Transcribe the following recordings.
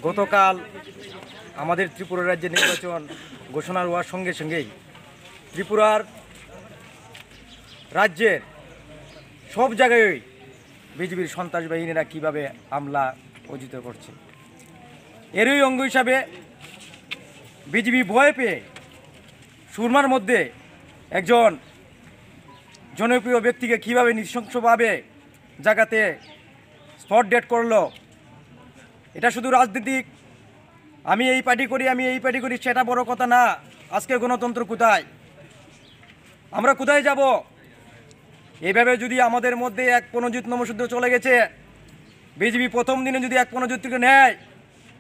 গতকাল আমাদের ত্রিপুরা রাজ্যের নির্বাচন ঘোষণা হওয়ার সঙ্গে সঙ্গেই ত্রিপুরার রাজ্যের সব জায়গায় বিজেপির সন্ত্রাস বাহিনীরা কীভাবে হামলা অর্জিত করছে, এরই অঙ্গ হিসাবে বিজেপি ভয় পেয়ে সুরমার মধ্যে একজন জনপ্রিয় ব্যক্তিকে কীভাবে নৃশংসভাবে জায়গাতে স্পট ডেট করলো। এটা শুধু রাজনীতিক, আমি এই পার্টি করি সেটা বড় কথা না। আজকে গণতন্ত্র কোথায়, আমরা কোথায় যাব? এইভাবে যদি আমাদের মধ্যে এক প্রণোদিত নমসূত্র চলে গেছে, বিজেপি প্রথম দিনে যদি এক প্রণোদিতকে নেয়,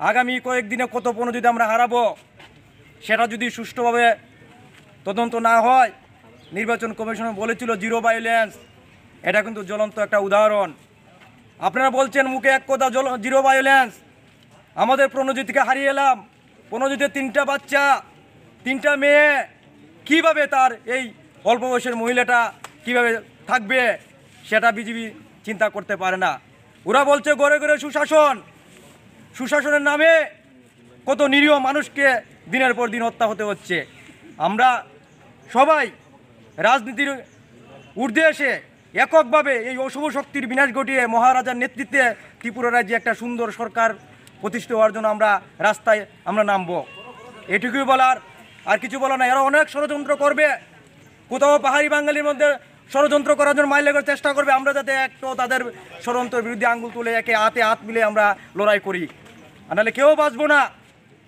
আগামী কয়েকদিনে কত প্রণোদিত আমরা হারাবো। সেটা যদি সুষ্ঠুভাবে তদন্ত না হয়, নির্বাচন কমিশন বলেছিল জিরো ভায়োলেন্স, এটা কিন্তু জ্বলন্ত একটা উদাহরণ। আপনারা বলছেন মুখে এক কথা জিরো ভায়োলেন্স, আমাদের প্রণোদিতকে হারিয়ে এলাম। প্রণোদিতের 3টা বাচ্চা, 3টা মেয়ে, কিভাবে তার এই অল্প বয়সের মহিলাটা কিভাবে থাকবে সেটা বিজেপি চিন্তা করতে পারে না। ওরা বলছে ঘরে ঘরে সুশাসন, সুশাসনের নামে কত নিরীহ মানুষকে দিনের পর দিন হত্যা হতে হচ্ছে। আমরা সবাই রাজনীতির ঊর্ধ্বে এসে এককভাবে এই অশুভ শক্তির বিনাশ ঘটিয়ে মহারাজার নেতৃত্বে ত্রিপুরা রাজ্যে একটা সুন্দর সরকার প্রতিষ্ঠা হওয়ার জন্য আমরা রাস্তায় নামব। এটুকুই বলার, আর কিছু বলা না। এরা অনেক ষড়যন্ত্র করবে, কোথাও পাহাড়ি বাঙালির মধ্যে ষড়যন্ত্র করার জন্য মাইল লাগার চেষ্টা করবে। আমরা যাতে একটু তাদের ষড়যন্ত্রের বিরুদ্ধে আঙ্গুল তুলে একে হাতে হাত মিলে আমরা লড়াই করি, আর নাহলে কেউ বাঁচবো না।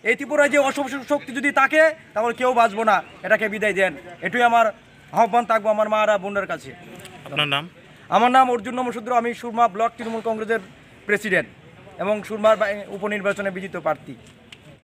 এই ত্রিপুরায় যে অশুভ শক্তি যদি থাকে তাহলে কেউ বাঁচবো না, এটাকে বিদায় দেন। এটুই আমার আহ্বান থাকবো আমার মারা বোনের কাছে। আপনার নাম? আমার নাম অর্জুন নমশূদ্র, আমি সুরমা ব্লক তৃণমূল কংগ্রেসের প্রেসিডেন্ট এবং সুরমার উপনির্বাচনে বিজিত প্রার্থী।